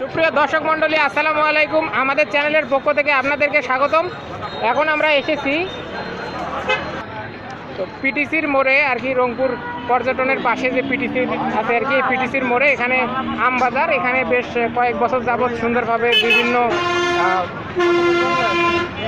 সুপ্রিয় দর্শক মণ্ডলী, আসসালামু আলাইকুম। আমাদের চ্যানেলের পক্ষ থেকে আপনাদেরকে স্বাগতম। এখন আমরা এসেছি তো পিটিসির মোড়ে আর কি, রংপুর পর্যটনের পাশে যে পিটিসি আছে আর কি, পিটিসির মোড়ে এখানে আম বাজার। এখানে বেশ কয়েক বছর যাবৎ সুন্দরভাবে বিভিন্ন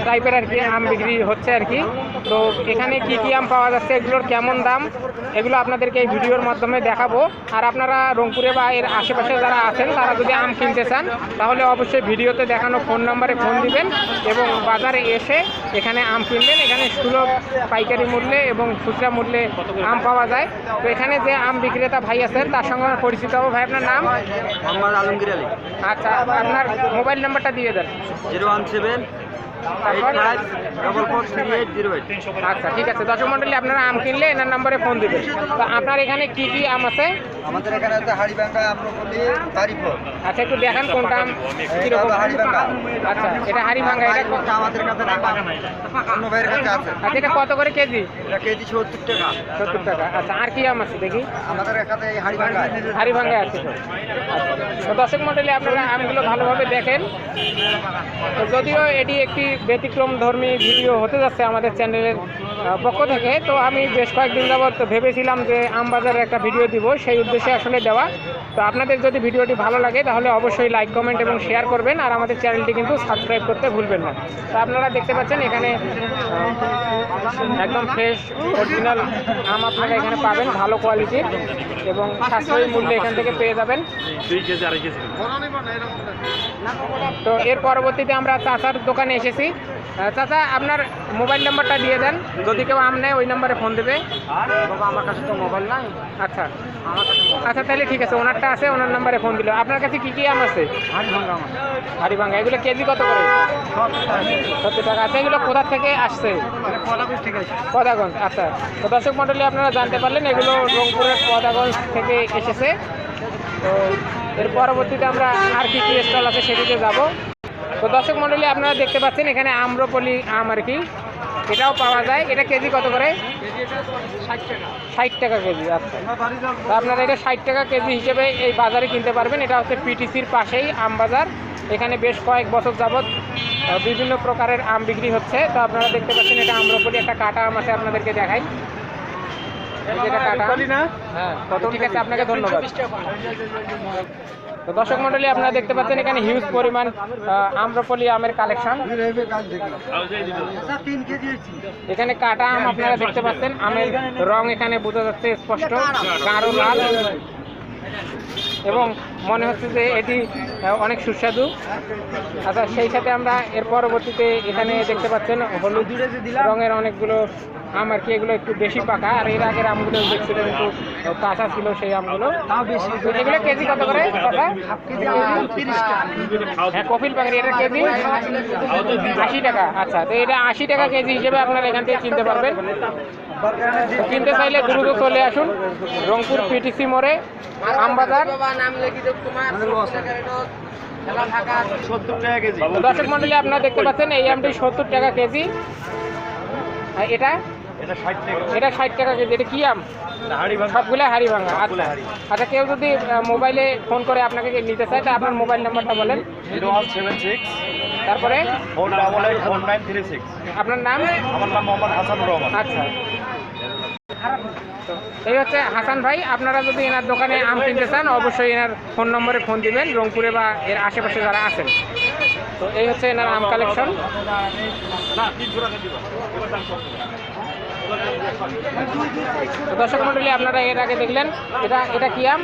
টাইপের আর কি আম বিক্রি হচ্ছে আর কি। তো এখানে কি কি আম পাওয়া যাচ্ছে, এগুলোর কেমন দাম, এগুলো আপনাদেরকে এই ভিডিওর মাধ্যমে দেখাবো। আর আপনারা রংপুরে বা এর আশেপাশে যারা আছেন তারা যদি আম কিনতে চান তাহলে অবশ্যই ভিডিওতে দেখানো ফোন নাম্বারে ফোন দিবেন এবং বাজারে এসে এখানে আম কিনবেন। এখানে সুলভ পাইকারি মূল্যে এবং খুচরা মূল্যে আম পাওয়া যায়। তো এখানে যে আম বিক্রেতা ভাই আছেন তার সঙ্গে আমার পরিচিত হবো। ভাই, আপনার নাম? মোহাম্মদ আলমগীর আলী। আচ্ছা, আপনার মোবাইল নাম্বারটা দিয়ে দেন। 017 আচ্ছা, ঠিক আছে। দর্শক মণ্ডলী, আপনারা আম কিনলে এনার নম্বরে ফোন দিবেন। তো আপনার এখানে কি কি আম আছে? আমাদের এখানে আছে হাড়িভাঙ্গা, আম্রপলি, তারিফল। আচ্ছা, একটু দেখান কোনটা আম কিরকম। হাড়িভাঙ্গা। আচ্ছা, এটা হাড়িভাঙ্গা। এটা আমাদের কাছে অন্য ভাইয়ের কাছে আছে। আচ্ছা, এটা কত করে কেজি? এটা কেজি 70 টাকা। 70 টাকা। আচ্ছা, আর কি আম আছে দেখি? আমাদের এখানে এই হাড়িভাঙ্গা আছে। তো দর্শক মণ্ডলী, আপনারা আমগুলো ভালোভাবে দেখেন। তো যদিও এটি একটি ব্যতিক্রম ধর্মী ভিডিও হতে যাচ্ছে আমাদের চ্যানেলের পক্ষ থেকে, তো আমি বেশ কয়েকদিন যাবৎ ভেবেছিলাম যে আম বাজারের একটা ভিডিও দিব, সেই উদ্দেশ্যে আসলে দেওয়া। তো আপনাদের যদি ভিডিওটি ভালো লাগে তাহলে অবশ্যই লাইক, কমেন্ট এবং শেয়ার করবেন। আর আমাদের চ্যানেলটি কিন্তু সাবস্ক্রাইব করতে ভুলবেন না। তো আপনারা দেখতে পাচ্ছেন এখানে একদম ফ্রেশ অরিজিনাল আম আপনারা এখানে পাবেন, ভালো কোয়ালিটির এবং সাশ্রয়ী মূল্যে এখান থেকে পেয়ে যাবেন। তো এর পরবর্তীতে আমরা চাচার দোকানে এসেছি। চাচা, আপনার মোবাইল নাম্বারটা দিয়ে দেন, যদি কেউ আম নেয় ওই নাম্বারে ফোন দেবে। আমার কাছে তো মোবাইল নাই। আচ্ছা আচ্ছা, তাহলে ঠিক আছে, ওনারটা আছে, ওনার নাম্বারে ফোন দিল। আপনার কাছে কি কি আম আছে? হাড়িভাঙ্গা। এগুলো কেজি কত করে? 70 টাকা। আচ্ছা, এগুলো কোথা থেকে আসছে? পদাগঞ্জ। আচ্ছা, তো দর্শক মণ্ডলী, আপনারা জানতে পারলেন এগুলো রংপুরের পদাগঞ্জ থেকে এসেছে। তো এর পরবর্তীতে আমরা আর কি কি স্টল আছে সেদিকে যাব। তো দর্শক মণ্ডলী, আপনারা দেখতে পাচ্ছেন এখানে আম্রপলি আম আর কি, এটাও পাওয়া যায়। এটা কেজি কত করে? 60 টাকা কেজি। আচ্ছা, তো আপনারা এটা 60 টাকা কেজি হিসেবে এই বাজারে কিনতে পারবেন। এটা হচ্ছে পিটিসির পাশেই আম বাজার। এখানে বেশ কয়েক বছর যাবৎ বিভিন্ন প্রকারের আম বিক্রি হচ্ছে। তো আপনারা দেখতে পাচ্ছেন এটা আম্রপলি। একটা কাটা আম আছে, আপনাদেরকে দেখাই। এটা কাটা। হ্যাঁ, ঠিক আছে, আপনাকে ধন্যবাদ। তো দর্শক মণ্ডলী, আপনারা দেখতে পাচ্ছেন এখানে হিউজ পরিমাণ আম্রপলি আমের কালেকশন। এখানে কাটা আম আপনারা দেখতে পাচ্ছেন। আমের রং এখানে বোঝা যাচ্ছে স্পষ্ট, গাঢ় লাল, এবং মনে হচ্ছে যে এটি অনেক সুস্বাদু। আচ্ছা, সেই সাথে আমরা এর পরবর্তীতে এখানে দেখতে পাচ্ছেন হলুদ রঙের অনেকগুলো আম আর কি। এগুলো একটু বেশি পাকা, আর এর আগের আমগুলো দেখছিলেন একটু কাঁচা ছিল সেই আমগুলো। এগুলো কেজি কত করে? হ্যাঁ, কপিল পাখি। এটা কেজি 80 টাকা। আচ্ছা, তো এটা 80 টাকা কেজি হিসেবে আপনারা এখান থেকে কিনতে পারবেন। কিনতে চাইলে দ্রুত চলে আসুন রংপুর পিটিসি মোড়ে আম বাজার। দর্শক মণ্ডলী, আপনারা দেখতে পাচ্ছেন এই আমটি 70 টাকা কেজি। এটা 60 টাকা কেজি। এটা কি আম? সবগুলো হাড়িভাঙ্গা। আচ্ছা আচ্ছা, কেউ যদি মোবাইলে ফোন করে আপনাকে নিতে চায় তা আপনার মোবাইল নাম্বারটা বলেন। 0176 তারপরে 4884936। আপনার নাম? আমার নাম মোহাম্মদ হাসানুর রহমান। আচ্ছা, এই হচ্ছে হাসান ভাই। আপনারা যদি এনার দোকানে আম কিনতে চান অবশ্যই এনার ফোন নম্বরে ফোন দিবেন, রংপুরে বা এর আশেপাশে যারা আছেন। তো এই হচ্ছে এনার আম কালেকশন। দর্শক মণ্ডলী, আপনারা এর আগে দেখলেন এটা কি আম?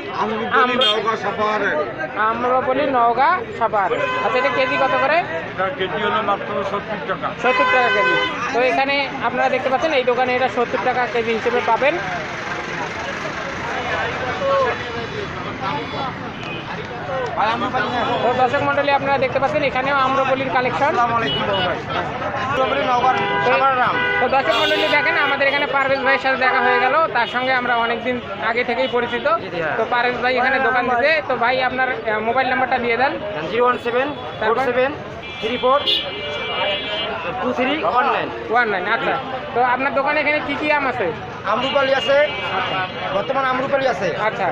আম্রপলি নওগাঁ সাপাহার। আচ্ছা, এটা কেজি কত করে? কেজি হলো মাত্র 70 টাকা। 70 টাকা কেজি। তো এখানে আপনারা দেখতে পাচ্ছেন এই দোকানে এটা 70 টাকা কেজি হিসেবে পাবেন। তো দর্শক মণ্ডলী, আপনারা দেখতে পাচ্ছেন এখানেও আম্রপলির কালেকশন। তো দর্শক মণ্ডলী, দেখেন আমাদের এখানে পারভেজ ভাইয়ের সাথে দেখা হয়ে গেল। তার সঙ্গে আমরা অনেকদিন আগে থেকেই পরিচিত। তো পারভেজ ভাই এখানে দোকান দিতে। তো ভাই, আপনার মোবাইল নাম্বারটা দিয়ে দেন। 01747342319। আচ্ছা, তো আপনার দোকানে এখানে কি কি আম আছে? আমরুপালি আছে, বর্তমান আমরুপালি আছে। আচ্ছা,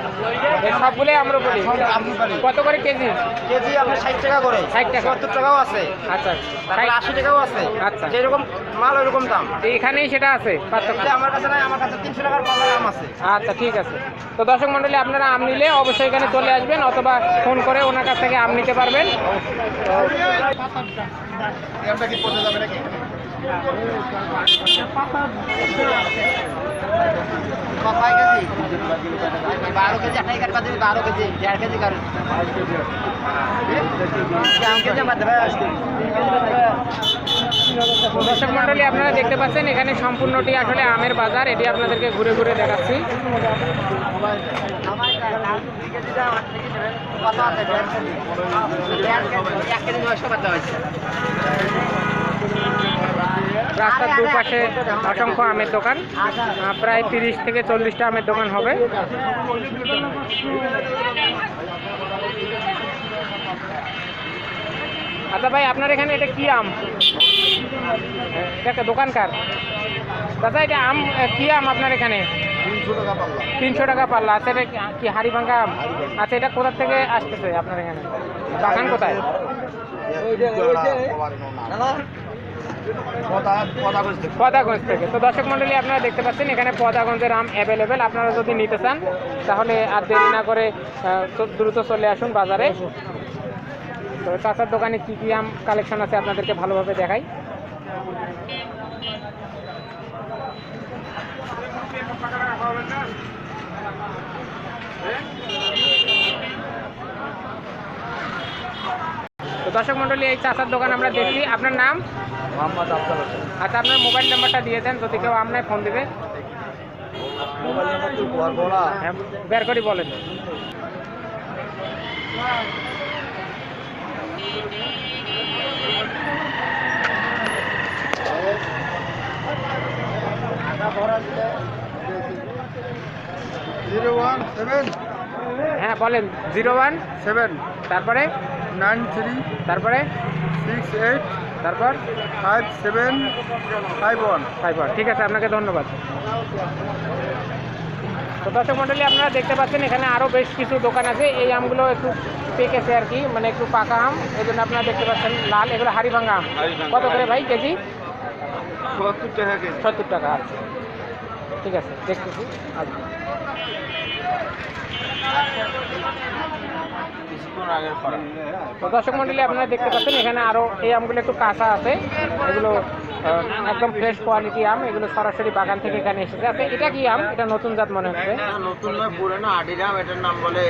এই সবগুলোই আম্রপলি। আমরুপালি কত করে কেজি? কেজি আপনার 60 টাকা করে, 60 টাকা। 70 টাকাও আছে, আচ্ছা, তারপরে 80 টাকাও আছে। আচ্ছা। যেরকম মাল ওইরকম দাম। এখানেই সেটা আছে পার্থক্য। এটা আমার কাছে নাই, আমার কাছে 300 টাকার পাল্লার আম আছে। আচ্ছা, ঠিক আছে। তো দর্শক মণ্ডলী, আপনারা আম নিলে অবশ্যই এখানে চলে আসবেন অথবা ফোন করে ওনার কাছ থেকে আম নিতে পারবেন। আমটা কি পড়ে যাবে নাকি? কয় কেজি? 12 কেজি, 28 কাটবা দিবি, 12 কেজি, 1.5 কেজি কারণ। আম কেজি আমার দেবে আজকে। দর্শক মণ্ডলী, আপনারা দেখতে পাচ্ছেন এখানে সম্পূর্ণটি আসলে আমের বাজার। এটি আপনাদেরকে ঘুরে ঘুরে দেখাচ্ছি। রাস্তার দুপাশে অসংখ্য আমের দোকান, প্রায় 30 থেকে 40টা আমের দোকান হবে। আচ্ছা ভাই, আপনার এখানে এটা কি আম? এটা একটা দোকানকার। দাদা, এটা আম কি আম আপনার এখানে? 300 টাকা পাল্লা। আচ্ছা, এটা কি হাড়িভাঙ্গা আম? আচ্ছা, এটা কোথা থেকে আসতেছে আপনার এখানে? বাগান কোথায়? পদাগঞ্জ থেকে। তো দর্শক মণ্ডলী, আপনারা দেখতে পাচ্ছেন এখানে পদাগঞ্জের আম অ্যাভেলেবেল। আপনারা যদি নিতে চান তাহলে আর দেরি না করে দ্রুত চলে আসুন বাজারে। তো চাচার দোকানে কী কী আম কালেকশন আছে আপনাদেরকে ভালোভাবে দেখাই। তো দর্শক মণ্ডলী, এই চাচার দোকান আমরা দেখি। আপনার নাম? মোহাম্মদ আফজাল হোসেন। আচ্ছা, আপনার মোবাইল নাম্বারটা দিয়ে দেন, যদি কেউ আপনার ফোন দেবে। মোবাইল নাম্বার তুই বলা। হ্যাঁ, বের করে বলেন। হ্যাঁ বলেন। 017, তারপরে 93 তারপরে 68 তারপর 5751। 5। ঠিক আছে, আপনাকে ধন্যবাদ। তো দর্শক মণ্ডলী, আপনারা দেখতে পাচ্ছেন এখানে আরও বেশ কিছু দোকান আছে। এই আমগুলো একটু পেকেছে আর কি, মানে একটু পাকা আম, এই জন্য আপনারা দেখতে পাচ্ছেন লাল। এগুলো হাড়িভাঙ্গা আম। কত করে ভাই কেজি? 70 টাকা কেজি। 70 টাকা। আচ্ছা, ঠিক আছে, দেখতেছি। আচ্ছা, তো দর্শক মণ্ডলী, আপনারা দেখতে পাচ্ছেন এখানে আরও এই আমগুলো একটু কাঁচা আছে। এগুলো একদম ফ্রেশ কোয়ালিটি আম। এগুলো সরাসরি বাগান থেকে এখানে এসেছে। আচ্ছা, এটা কি আম? এটা নতুন জাত মনে হচ্ছে। নতুন নয়, পুরানো আডির আম। এটার নাম বলে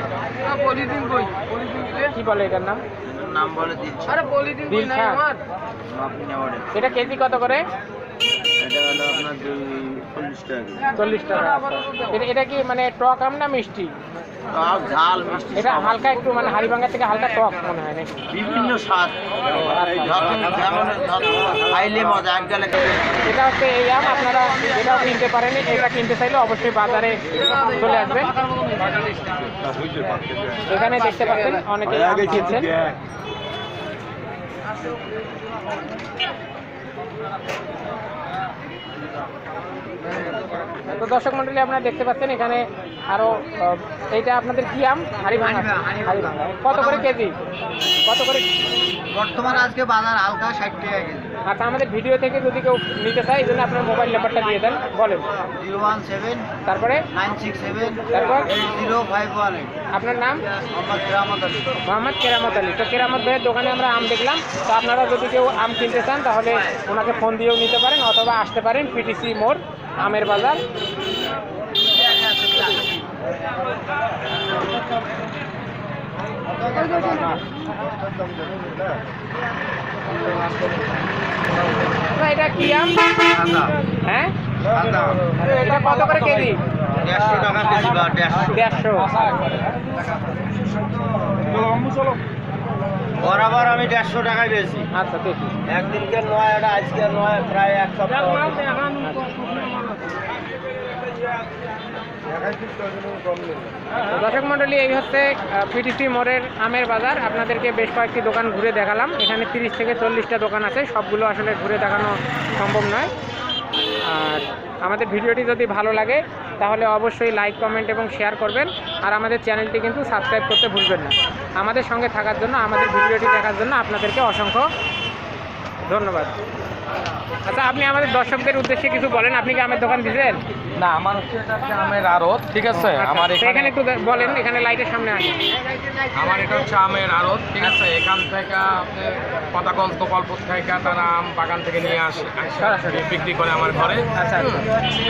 কি বলে এটার নাম? দিলছা। দিলছা। এটা কেজি কত করে? এটা হলো আপনার 40 টাকা। 40 টাকা। এটা কি মানে টক আম না মিষ্টি? ঝাল মিষ্টি এটা হালকা একটু, মানে হাড়িভাঙ্গা থেকে হালকা টক মনে হয় নাকি? বিভিন্ন স্বাদ। খাইলে মজা এক গেলে। এটা হচ্ছে এই আম। আপনারা এটাও কিনতে পারেন। এটা কিনতে চাইলে অবশ্যই বাজারে চলে আসবেন। এখানে দেখতে পাচ্ছেন অনেকে আম কিনছেন। তো দর্শক মণ্ডলী, আপনারা দেখতে পাচ্ছেন এখানে আরো এইটা আপনাদের কি আম? হাড়িভাঙ্গা। হাড়িভাঙ্গা কত করে কেজি? কত করে বর্তমান আজকে বাজার হালকা 60 টাকা কেজি। আচ্ছা, আমাদের ভিডিও থেকে যদি কেউ নিতে চায়, এই জন্য আপনার মোবাইল নাম্বারটা দিয়ে দেন, বলেন। 017 তারপরে 967 তারপর 0518। আপনার নাম? মোহাম্মদ কেরামত আলী। মোহাম্মদ কেরামত আলী। তো কেরামত ভাইয়ের দোকানে আমরা আম দেখলাম। তো আপনারা যদি কেউ আম কিনতে চান তাহলে ওনাকে ফোন দিয়েও নিতে পারেন অথবা আসতে পারেন পিটিসি মোড়, আমের বাজার। এটা কি আম? হ্যাঁ, এটা কত করে কেজি? 150 টাকা কেজি বা 150। 150। বরাবর আমি 150 টাকায় বেশি। আচ্ছা, দেখি। একদিনকে নয়, এটা আজকে নয়, প্রায় এক সপ্তাহ। দর্শক মণ্ডলী, এই হচ্ছে পিটিসি মোড়ের আমের বাজার। আপনাদেরকে বেশ কয়েকটি দোকান ঘুরে দেখালাম। এখানে 30 থেকে 40টা দোকান আছে। সবগুলো আসলে ঘুরে দেখানো সম্ভব নয়। আর আমাদের ভিডিওটি যদি ভালো লাগে তাহলে অবশ্যই লাইক, কমেন্ট এবং শেয়ার করবেন। আর আমাদের চ্যানেলটি কিন্তু সাবস্ক্রাইব করতে ভুলবেন না। আমাদের সঙ্গে থাকার জন্য, আমাদের ভিডিওটি দেখার জন্য আপনাদেরকে অসংখ্য ধন্যবাদ। আচ্ছা, আপনি আমাদের দর্শকদের উদ্দেশ্যে কিছু বলেন। আপনি কি আমের দোকান দিয়েছেন? না, আমার হচ্ছে এটা হচ্ছে আমের আড়ত, ঠিক আছে। আমার আচ্ছা, এখানে একটু বলেন, এখানে লাইটের সামনে আসেন। আমার এটা হচ্ছে আমের আড়ত, ঠিক আছে। এখান থেকে আপনি পতাগঞ্জ গোপালপুর থেকে তারা আম বাগান থেকে নিয়ে আসে, সরাসরি বিক্রি করে আমার ঘরে। আচ্ছা, আচ্ছা।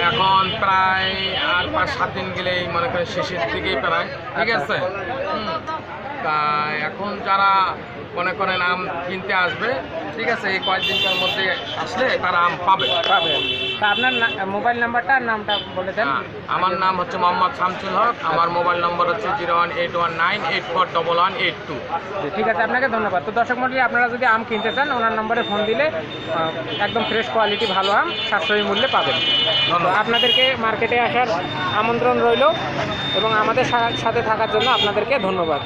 এখন প্রায় আর 5-7 দিন গেলেই মনে করেন শেষের দিকেই প্রায়, ঠিক আছে। তা এখন যারা মনে করেন আম কিনতে আসবে, ঠিক আছে, এই কয়েকদিনকার মধ্যে আসলে তারা আম পাবে। পাবেন। তা আপনার মোবাইল নাম্বারটা আর নামটা বলে দেন। আমার নাম হচ্ছে মোহাম্মদ শামসুল হক। আমার মোবাইল নম্বর হচ্ছে 01819841182। ঠিক আছে, আপনাকে ধন্যবাদ। তো দর্শক মণ্ডলী, আপনারা যদি আম কিনতে চান ওনার নম্বরে ফোন দিলে একদম ফ্রেশ কোয়ালিটি ভালো আম সাশ্রয়ী মূল্যে পাবেন। তো আপনাদেরকে মার্কেটে আসার আমন্ত্রণ রইল এবং আমাদের সাথে থাকার জন্য আপনাদেরকে ধন্যবাদ।